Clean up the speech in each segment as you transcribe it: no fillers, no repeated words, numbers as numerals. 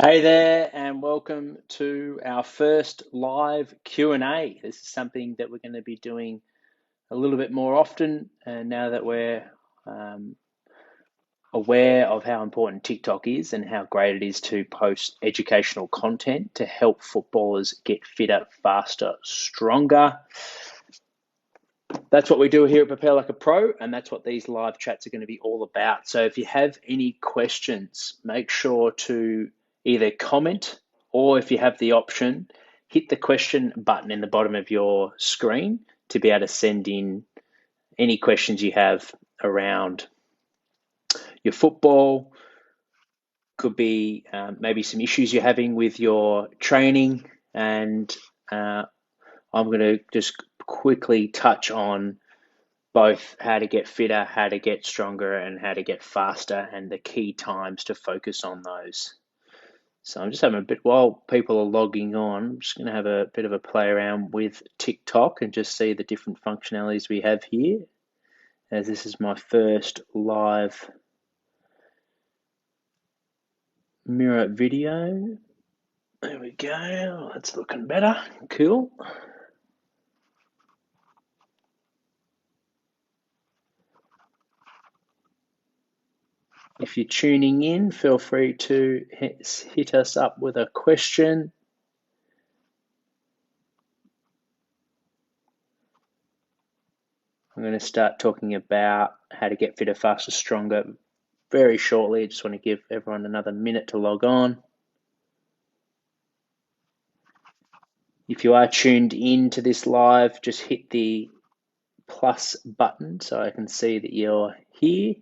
Hey there, and welcome to our first live Q&A. This is something that we're going to be doing a little bit more often, and now that we're um, aware of how important TikTok is and how great it is to post educational content to help footballers get fitter, faster, stronger. That's what we do here at Prepare Like a Pro, and that's what these live chats are going to be all about. So if you have any questions, make sure to either comment, or if you have the option, hit the question button in the bottom of your screen to be able to send in any questions you have around your football. Could be maybe some issues you're having with your training, and I'm going to just quickly touch on both how to get fitter, how to get stronger, and how to get faster, and the key times to focus on those. So I'm just having a bit, while people are logging on, I'm just going to have a bit of a play around with TikTok and just see the different functionalities we have here, as this is my first live mirror video. There we go, that's looking better, cool. If you're tuning in, feel free to hit us up with a question. I'm going to start talking about how to get fitter, faster, stronger very shortly. I just want to give everyone another minute to log on. If you are tuned in to this live, just hit the plus button so I can see that you're here.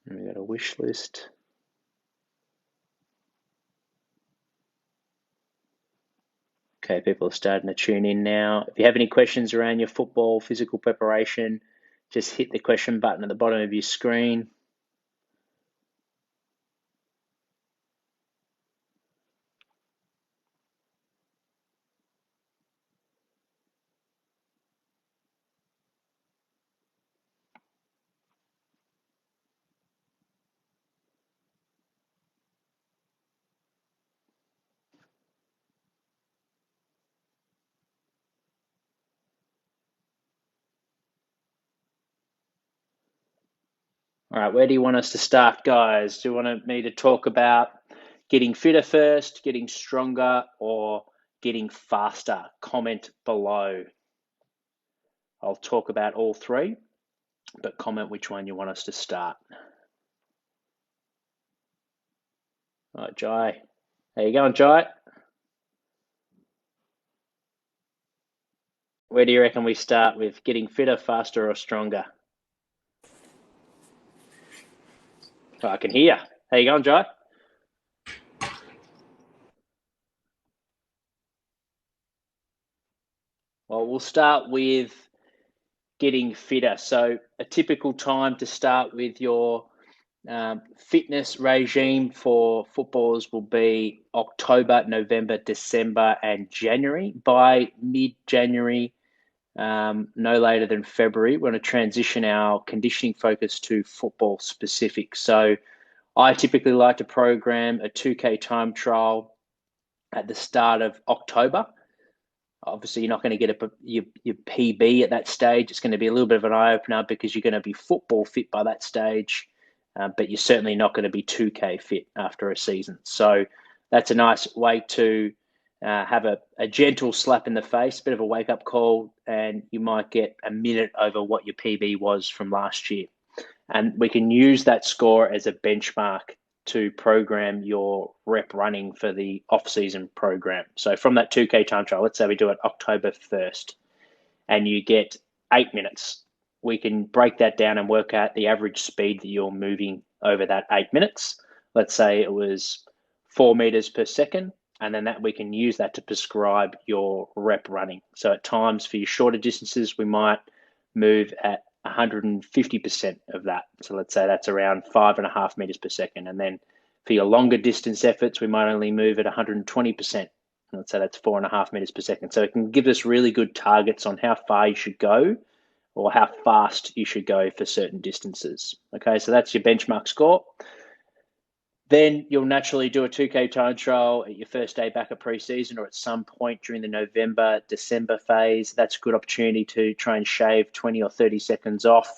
And we've got a wish list. Okay, people are starting to tune in now. If you have any questions around your football physical preparation, just hit the question button at the bottom of your screen. All right, where do you want us to start, guys? Do you want me to talk about getting fitter first, getting stronger, or getting faster? Comment below. I'll talk about all three, but comment which one you want us to start. All right, Jai. How you going, Jai? Where do you reckon we start with getting fitter, faster, or stronger? Oh, I can hear. How you going, Jai? Well, we'll start with getting fitter. So a typical time to start with your fitness regime for footballers will be October, November, December, and January. By mid-January, no later than February, we're going to transition our conditioning focus to football specific. So I typically like to program a 2K time trial at the start of October. Obviously, you're not going to get your PB at that stage. It's going to be a little bit of an eye opener because you're going to be football fit by that stage, but you're certainly not going to be 2K fit after a season. So that's a nice way to have a gentle slap in the face, a bit of a wake up call, and you might get a minute over what your PB was from last year. And we can use that score as a benchmark to program your rep running for the off-season program. So from that 2K time trial, let's say we do it October 1st, and you get 8 minutes. We can break that down and work out the average speed that you're moving over that 8 minutes. Let's say it was 4 meters per second. and then that we can use that to prescribe your rep running. So at times for your shorter distances, we might move at 150% of that. So let's say that's around 5.5 meters per second. And then for your longer distance efforts, we might only move at 120%. Let's say that's 4.5 meters per second. So it can give us really good targets on how far you should go or how fast you should go for certain distances. Okay, so that's your benchmark score. Then you'll naturally do a 2K time trial at your first day back at preseason or at some point during the November, December phase. That's a good opportunity to try and shave 20 or 30 seconds off.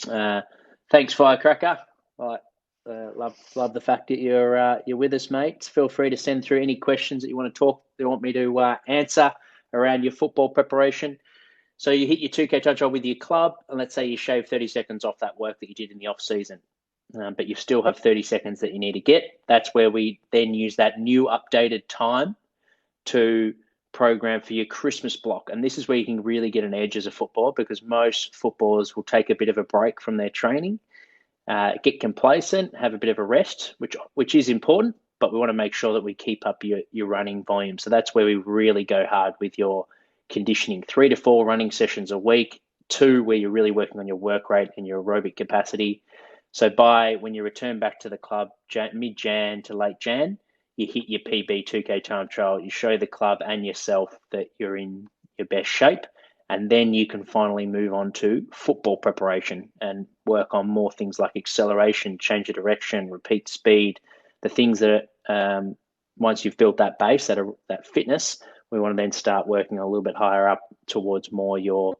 Thanks, Firecracker. Love the fact that you're with us, mates. Feel free to send through any questions that you want me to answer around your football preparation. So you hit your 2K time trial with your club, and let's say you shave 30 seconds off that work that you did in the off season. But you still have 30 seconds that you need to get. That's where we then use that new updated time to program for your Christmas block. And this is where you can really get an edge as a footballer, because most footballers will take a bit of a break from their training, get complacent, have a bit of a rest, which is important, but we want to make sure that we keep up your running volume. So that's where we really go hard with your conditioning. 3 to 4 running sessions a week, 2 where you're really working on your work rate and your aerobic capacity. So when you return back to the club mid-Jan to late Jan, you hit your PB 2K time trial, you show the club and yourself that you're in your best shape, and then you can finally move on to football preparation and work on more things like acceleration, change of direction, repeat speed, the things that once you've built that base, that fitness, we want to then start working a little bit higher up towards more your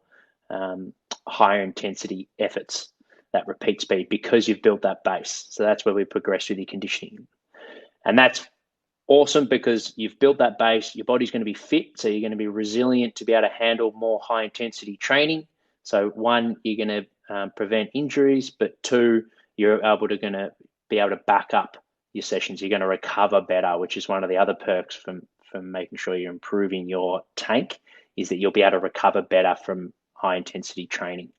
higher intensity efforts, that repeat speed, because you've built that base. So that's where we progress with your conditioning. And that's awesome because you've built that base, your body's going to be fit, so you're going to be resilient to be able to handle more high intensity training. So 1, you're going to prevent injuries, but 2, you're going to be able to back up your sessions. You're going to recover better, which is one of the other perks from making sure you're improving your tank, is that you'll be able to recover better from high intensity training.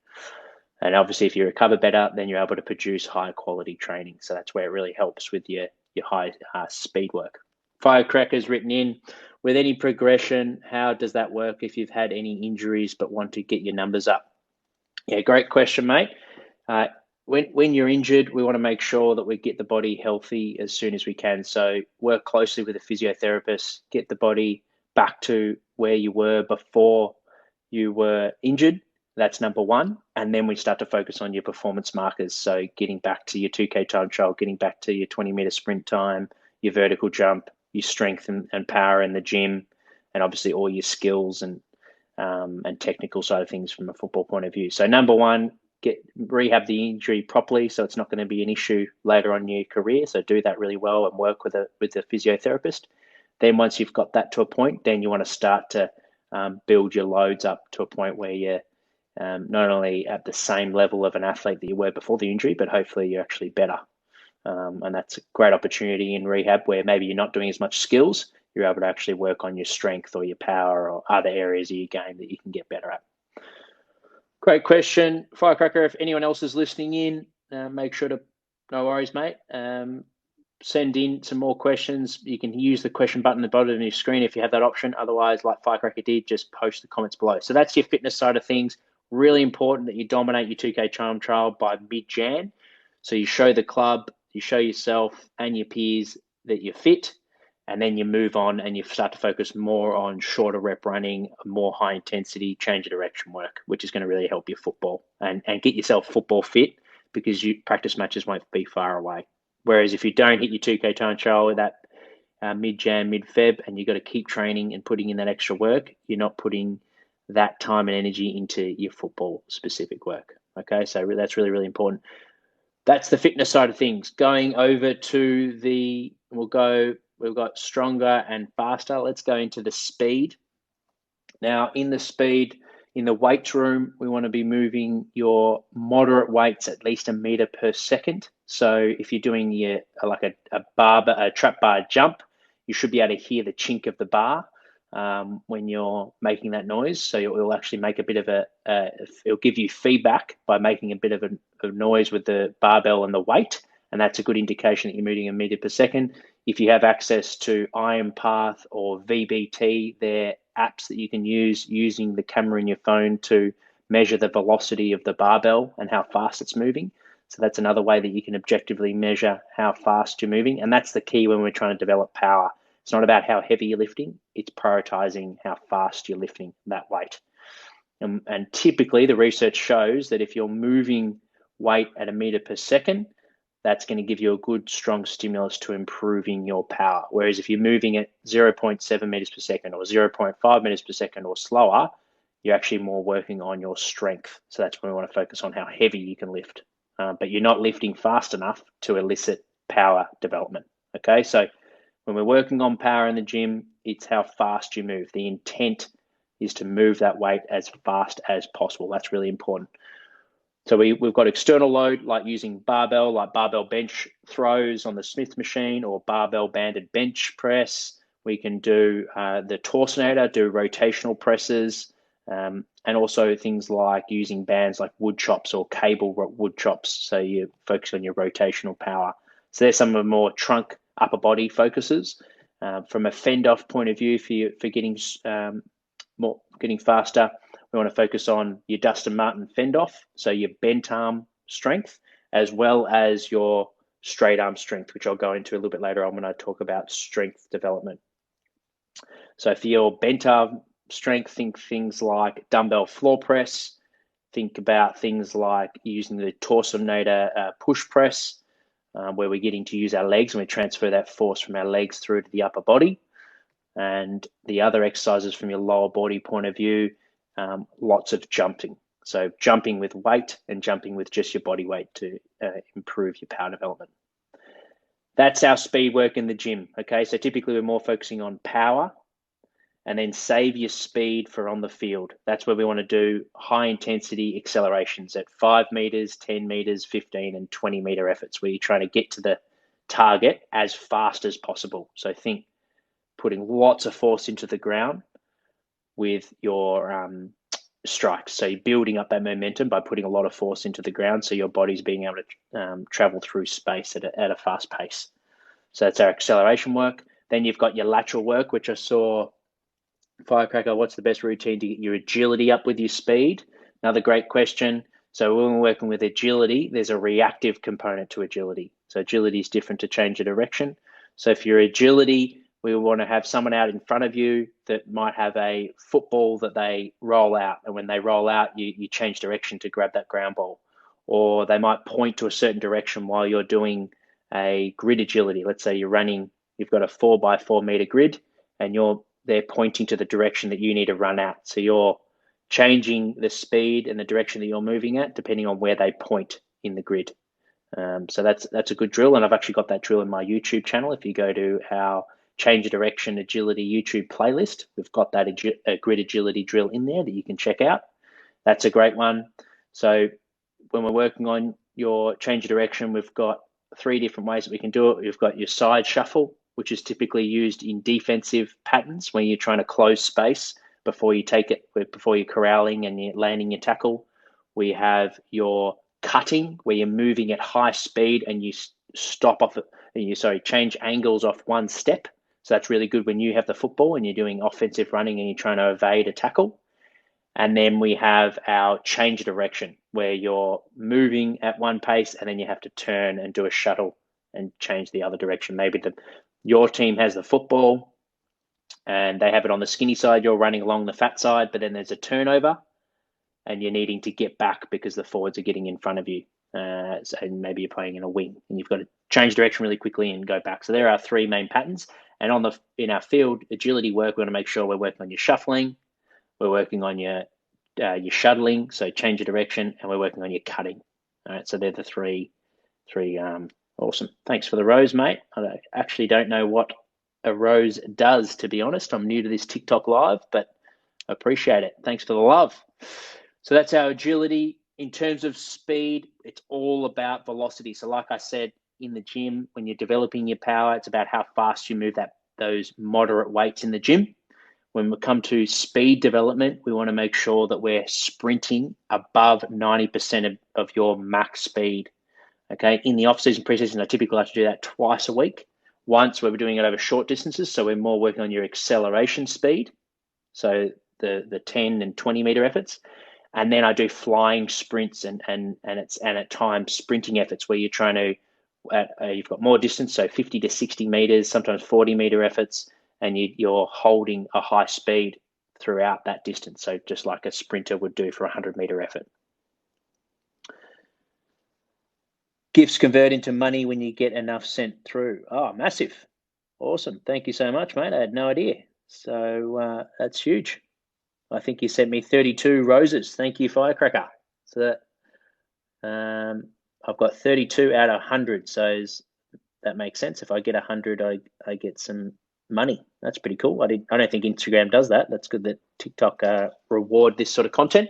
And obviously, if you recover better, then you're able to produce high quality training. So that's where it really helps with your high speed work. Firecracker's written in, with any progression, how does that work if you've had any injuries but want to get your numbers up? Yeah, great question, mate. When you're injured, we want to make sure that we get the body healthy as soon as we can. So work closely with a physiotherapist, get the body back to where you were before you were injured. That's number 1. And then we start to focus on your performance markers. So getting back to your 2K time trial, getting back to your 20-meter sprint time, your vertical jump, your strength and power in the gym, and obviously all your skills and technical side of things from a football point of view. So number 1, rehab the injury properly so it's not going to be an issue later on in your career. So do that really well and work with a physiotherapist. Then once you've got that to a point, then you want to start to build your loads up to a point where you're not only at the same level of an athlete that you were before the injury, but hopefully you're actually better. And that's a great opportunity in rehab where maybe you're not doing as much skills, you're able to actually work on your strength or your power or other areas of your game that you can get better at. Great question, Firecracker. If anyone else is listening in, make sure to, no worries, mate, send in some more questions. You can use the question button at the bottom of your screen if you have that option. Otherwise, like Firecracker did, just post the comments below. So that's your fitness side of things. Really important that you dominate your 2K time trial by mid-Jan. So you show the club, you show yourself and your peers that you're fit, and then you move on and you start to focus more on shorter rep running, more high intensity change of direction work, which is going to really help your football and get yourself football fit, because your practice matches won't be far away. Whereas if you don't hit your 2K time trial with that mid-Jan, mid-Feb, and you've got to keep training and putting in that extra work, you're not putting that time and energy into your football specific work. Okay, so that's really, really important. That's the fitness side of things. Going over to we've got stronger and faster. Let's go into the speed. Now, in the weight room, we want to be moving your moderate weights at least 1 meter per second. So if you're doing a trap bar jump, you should be able to hear the chink of the bar when you're making that noise. So it'll actually make a bit of it'll give you feedback by making a bit of a noise with the barbell and the weight. And that's a good indication that you're moving 1 meter per second. If you have access to IronPath or VBT, they're apps that you can use using the camera in your phone to measure the velocity of the barbell and how fast it's moving. So that's another way that you can objectively measure how fast you're moving. And that's the key when we're trying to develop power. It's not about how heavy you're lifting, it's prioritizing how fast you're lifting that weight. And typically the research shows that if you're moving weight at a meter per second, that's going to give you a good, strong stimulus to improving your power. Whereas if you're moving at 0.7 meters per second or 0.5 meters per second or slower, you're actually more working on your strength. So that's when we want to focus on how heavy you can lift. But you're not lifting fast enough to elicit power development. Okay, so when we're working on power in the gym, it's how fast you move. The intent is to move that weight as fast as possible. That's really important. So we've got external load, like using barbell, like barbell bench throws on the Smith machine or barbell banded bench press. We can do the Torsionator, do rotational presses, and also things like using bands like wood chops or cable wood chops. So you focus on your rotational power. So there's some of the more trunk upper body focuses. From a fend off point of view, for getting getting faster, we want to focus on your Dustin Martin fend off, so your bent arm strength, as well as your straight arm strength, which I'll go into a little bit later on when I talk about strength development. So for your bent arm strength, think things like dumbbell floor press. Think about things like using the Torsionator push press, where we're getting to use our legs and we transfer that force from our legs through to the upper body. And the other exercises from your lower body point of view, lots of jumping. So jumping with weight and jumping with just your body weight to improve your power development. That's our speed work in the gym. Okay, so typically we're more focusing on power and then save your speed for on the field. That's where we want to do high intensity accelerations at 5 meters, 10 meters, 15 and 20 meter efforts, where you're trying to get to the target as fast as possible. So think putting lots of force into the ground with your strikes. So you're building up that momentum by putting a lot of force into the ground, so your body's being able to travel through space at a fast pace. So that's our acceleration work. Then you've got your lateral work, which I saw Firecracker, what's the best routine to get your agility up with your speed? Another great question. So when we're working with agility, there's a reactive component to agility. So agility is different to change of direction. So if your agility, we want to have someone out in front of you that might have a football that they roll out. And when they roll out, you change direction to grab that ground ball. Or they might point to a certain direction while you're doing a grid agility. Let's say you're running, you've got a 4x4 meter grid and they're pointing to the direction that you need to run at. So you're changing the speed and the direction that you're moving at depending on where they point in the grid. So that's a good drill. And I've actually got that drill in my YouTube channel. If you go to our Change of Direction Agility YouTube playlist, we've got that grid agility drill in there that you can check out. That's a great one. So when we're working on your change of direction, we've got 3 different ways that we can do it. We've got your side shuffle, which is typically used in defensive patterns when you're trying to close space before you take it, before you're corralling and you're landing your tackle. We have your cutting, where you're moving at high speed and you change angles off one step. So that's really good when you have the football and you're doing offensive running and you're trying to evade a tackle. And then we have our change of direction, where you're moving at one pace and then you have to turn and do a shuttle and change the other direction. Maybe your team has the football and they have it on the skinny side, you're running along the fat side, but then there's a turnover and you're needing to get back because the forwards are getting in front of you. So maybe you're playing in a wing and you've got to change direction really quickly and go back. So there are 3 main patterns. And in our field agility work, we want to make sure we're working on your shuffling, we're working on your shuttling, so change of direction, and we're working on your cutting. All right, so they're the three. Awesome. Thanks for the rose, mate. I actually don't know what a rose does, to be honest. I'm new to this TikTok live, but appreciate it. Thanks for the love. So that's our agility. In terms of speed, it's all about velocity. So like I said, in the gym, when you're developing your power, it's about how fast you move those moderate weights in the gym. When we come to speed development, we want to make sure that we're sprinting above 90% of your max speed. Okay, in the off-season, pre-season, I typically like to do that twice a week. once where we're doing it over short distances, so we're more working on your acceleration speed, so the 10 and 20 meter efforts. And then I do flying sprints and at times sprinting efforts where you're trying to you've got more distance, so 50 to 60 meters, sometimes 40-meter efforts, and you're holding a high speed throughout that distance. So just like a sprinter would do for a 100-meter effort. Gifts convert into money when you get enough sent through. Oh, massive. Awesome. Thank you so much, mate. I had no idea. So that's huge. I think you sent me 32 roses. Thank you, Firecracker. So I've got 32 out of 100. So that makes sense. If I get 100, I get some money. That's pretty cool. I don't think Instagram does that. That's good that TikTok reward this sort of content.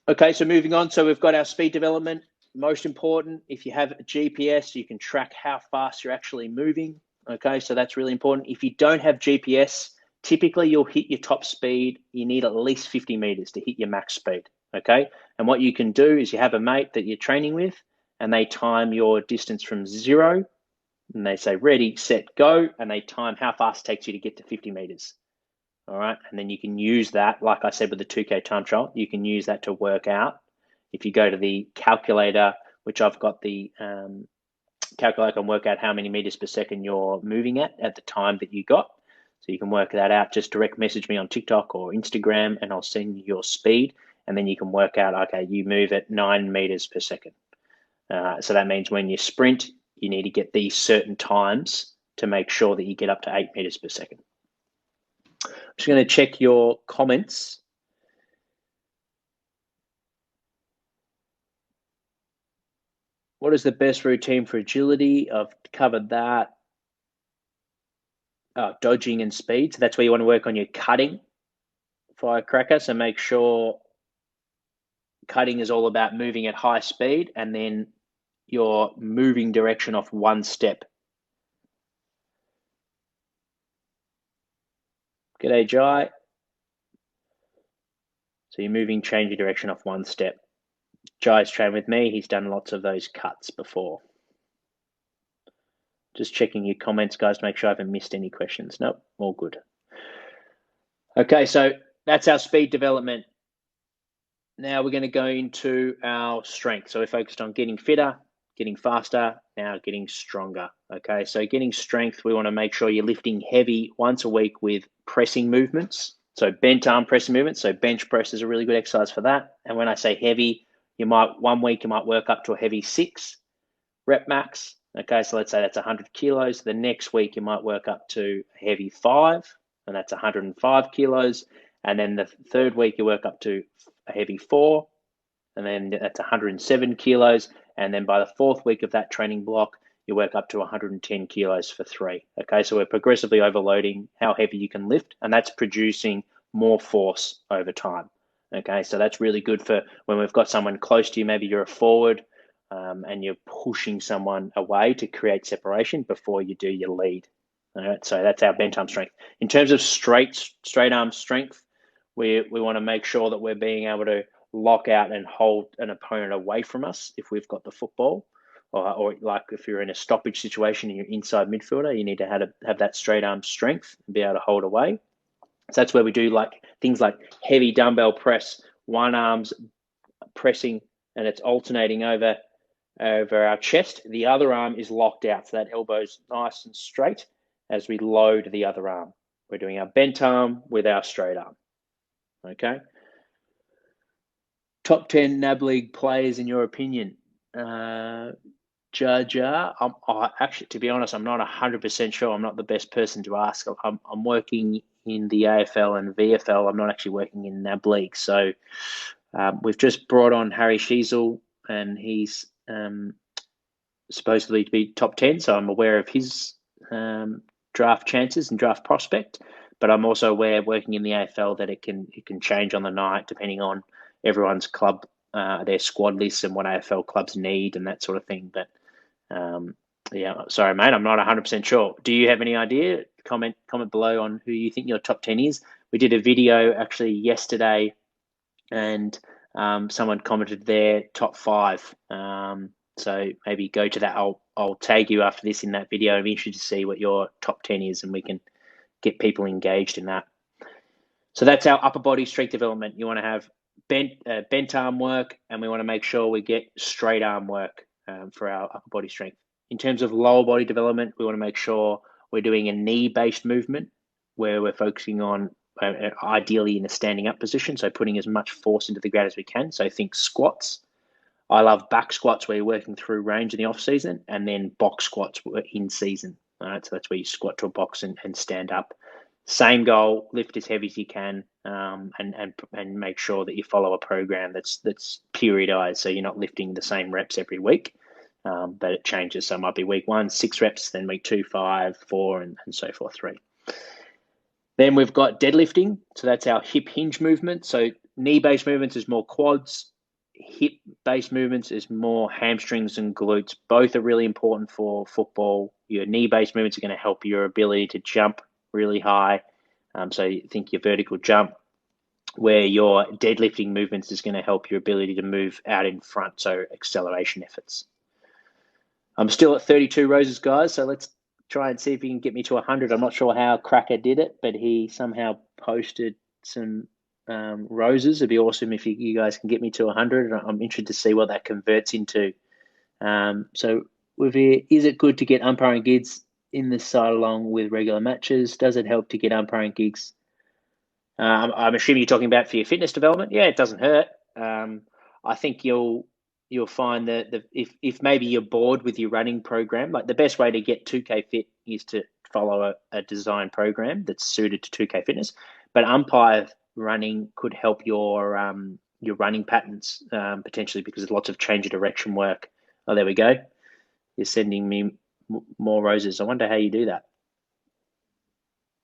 Okay, so moving on. So we've got our speed development. Most important, if you have a GPS, you can track how fast you're actually moving. Okay, so that's really important. If you don't have GPS, typically you'll hit your top speed. You need at least 50 meters to hit your max speed. Okay, and what you can do is you have a mate that you're training with, and they time your distance from 0, and they say ready, set, go, and they time how fast it takes you to get to 50 meters. All right, and then you can use that, like I said with the 2K time trial, you can use that to work out. If you go to the calculator, which I've got the calculator, can work out how many meters per second you're moving at the time that you got. So you can work that out. Just direct message me on TikTok or Instagram, and I'll send you your speed. And then you can work out, okay, you move at 9 meters per second. So that means when you sprint, you need to get these certain times to make sure that you get up to 8 meters per second. I'm just going to check your comments. What is the best routine for agility? I've covered that. Dodging and speed. So that's where you want to work on your cutting, Firecracker. So make sure cutting is all about moving at high speed, and then your moving direction off one step. G'day, Jai. So you're moving, change your direction off one step. Jai's trained with me. He's done lots of those cuts before. Just checking your comments, guys, to make sure I haven't missed any questions. Nope, all good. Okay, so that's our speed development. Now we're going to go into our strength. So we're focused on getting fitter, getting faster, now getting stronger. Okay, so getting strength, we want to make sure you're lifting heavy once a week with pressing movements. So bent arm pressing movements. So bench press is a really good exercise for that. And when I say heavy, one week you might work up to a heavy 6 rep max. Okay, so let's say that's 100 kilos. The next week you might work up to a heavy 5, and that's 105 kilos. And then the third week you work up to a heavy 4, and then that's 107 kilos. And then by the fourth week of that training block, you work up to 110 kilos for 3. Okay, so we're progressively overloading how heavy you can lift, and that's producing more force over time. Okay, so that's really good for when we've got someone close to you, maybe you're a forward, and you're pushing someone away to create separation before you do your lead. All right, so that's our bent arm strength. In terms of straight arm strength, we want to make sure that we're being able to lock out and hold an opponent away from us if we've got the football, or like if you're in a stoppage situation and you're inside midfielder, you need to have that straight arm strength and be able to hold away. So that's where we do like things like heavy dumbbell press, one arm's pressing and it's alternating over our chest. The other arm is locked out, so that elbow's nice and straight as we load the other arm. We're doing our bent arm with our straight arm. Okay. Top 10 NAB League players in your opinion? Jaja, actually, to be honest, I'm not 100% sure. I'm not the best person to ask. I'm working in the AFL and VFL. I'm not actually working in NAB League. So we've just brought on Harry Sheasel, and he's supposedly to be top 10. So I'm aware of his draft chances and draft prospect. But I'm also aware, working in the AFL, that it can change on the night depending on everyone's club, their squad lists and what AFL clubs need and that sort of thing. But yeah, sorry, mate, I'm not 100% sure. Do you have any idea? Comment below on who you think your top 10 is. We did a video actually yesterday, and someone commented their top 5. So maybe go to that. I'll tag you after this in that video. I'm interested to see what your top 10 is, and we can get people engaged in that. So that's our upper body strength development. You want to have bent arm work, and we want to make sure we get straight arm work for our upper body strength. In terms of lower body development, we want to make sure we're doing a knee-based movement where we're focusing on ideally in a standing up position, so putting as much force into the ground as we can. So think squats. I love back squats where you're working through range in the off season, and then box squats in season. All right, so that's where you squat to a box and stand up. Same goal: lift as heavy as you can, and make sure that you follow a program that's periodized, so you're not lifting the same reps every week, but it changes. So it might be week 1, 6 reps, then week 2, 5, 4, and so forth, 3. Then we've got deadlifting. So that's our hip hinge movement. So knee-based movements is more quads. Hip-based movements is more hamstrings and glutes. Both are really important for football. Your knee-based movements are going to help your ability to jump really high. So you think your vertical jump, where your deadlifting movements is going to help your ability to move out in front, so acceleration efforts. I'm still at 32 roses, guys, so let's try and see if he can get me to 100. I'm not sure how Cracker did it, but he somehow posted some roses. It'd be awesome if you guys can get me to 100. I'm interested to see what that converts into. So is it good to get umpiring gigs in this side along with regular matches? Does it help to get umpiring gigs? I'm assuming you're talking about for your fitness development. Yeah, it doesn't hurt. I think you'll find that if maybe you're bored with your running program, like the best way to get 2K fit is to follow a design program that's suited to 2K fitness. But umpire running could help your running patterns potentially, because there's lots of change of direction work. Oh, there we go. You're sending me more roses. I wonder how you do that.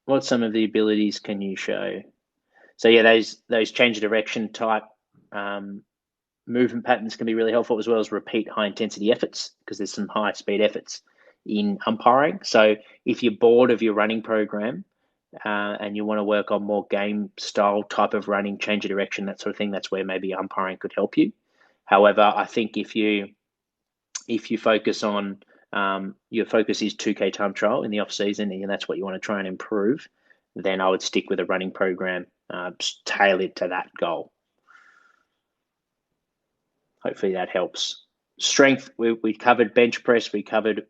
What some of the abilities can you show? So yeah, those change of direction type movement patterns can be really helpful, as well as repeat high intensity efforts, because there's some high speed efforts in umpiring. So if you're bored of your running program and you want to work on more game style type of running, change of direction, that sort of thing, that's where maybe umpiring could help you. However, I think if you focus on your focus is 2K time trial in the off season, and that's what you want to try and improve, then I would stick with a running program tailored to that goal. Hopefully that helps. Strength, we covered bench press, we covered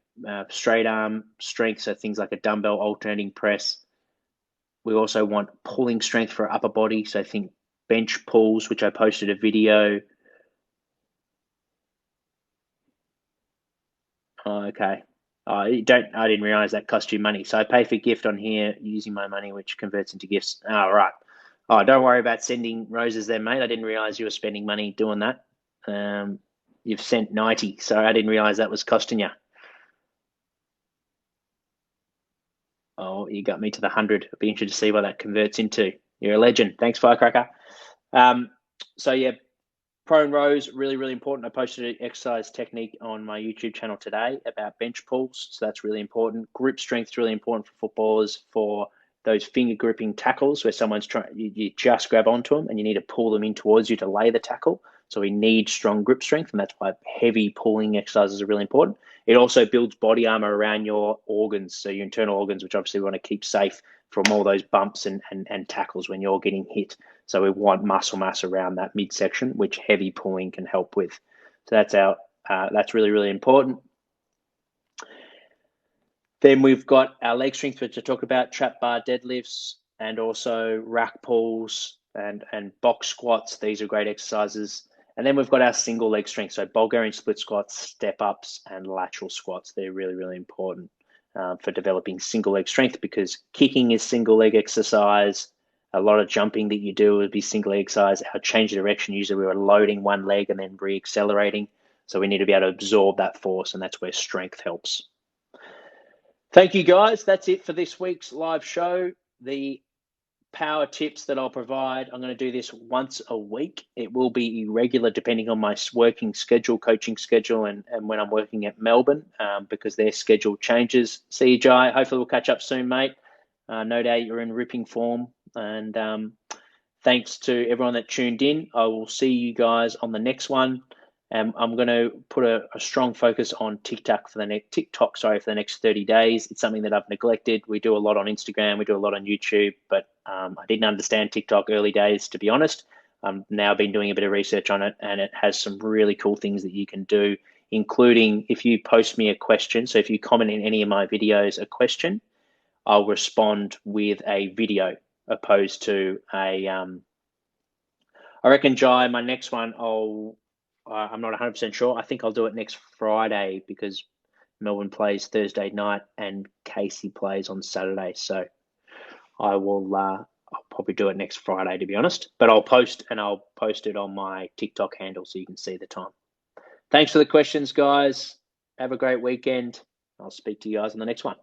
straight arm strength, so things like a dumbbell alternating press. We also want pulling strength for upper body, so think bench pulls, which I posted a video. Oh, okay. I didn't realize that cost you money. So I pay for gift on here using my money, which converts into gifts. Oh, right. Oh, don't worry about sending roses there, mate. I didn't realize you were spending money doing that. You've sent 90. So I didn't realize that was costing you. Oh, you got me to the 100. I'd be interested to see what that converts into. You're a legend. Thanks, Firecracker. So yeah, prone rows, really, really important. I posted an exercise technique on my YouTube channel today about bench pulls. So that's really important. Grip strength is really important for footballers, for those finger gripping tackles where someone's trying, you just grab onto them and you need to pull them in towards you to lay the tackle. So we need strong grip strength, and that's why heavy pulling exercises are really important. It also builds body armor around your organs, so your internal organs, which obviously we want to keep safe from all those bumps and tackles when you're getting hit. So we want muscle mass around that midsection, which heavy pulling can help with. So that's really, really important. Then we've got our leg strength, which I talk about, trap bar deadlifts, and also rack pulls and box squats. These are great exercises. And then we've got our single leg strength, so Bulgarian split squats, step ups, and lateral squats. They're really, really important for developing single leg strength, because kicking is single leg exercise. A lot of jumping that you do would be single leg exercise. Our change of direction, usually we are loading one leg and then re-accelerating. So we need to be able to absorb that force, and that's where strength helps. Thank you, guys. That's it for this week's live show. The power tips that I'll provide, I'm going to do this once a week. It will be irregular depending on my working schedule, coaching schedule, and when I'm working at Melbourne, because their schedule changes. See you, Jai. Hopefully we'll catch up soon, mate. No doubt you're in ripping form. And thanks to everyone that tuned in. I will see you guys on the next one. I'm going to put a strong focus on TikTok for the next 30 days. It's something that I've neglected. We do a lot on Instagram, we do a lot on YouTube, but I didn't understand TikTok early days, to be honest. I've now been doing a bit of research on it, and it has some really cool things that you can do, including if you post me a question. So if you comment in any of my videos a question, I'll respond with a video opposed to a. I reckon, Jai, my next one, I'm not 100% sure. I think I'll do it next Friday because Melbourne plays Thursday night and Casey plays on Saturday. So I'll probably do it next Friday, to be honest. But I'll post it on my TikTok handle so you can see the time. Thanks for the questions, guys. Have a great weekend. I'll speak to you guys in the next one.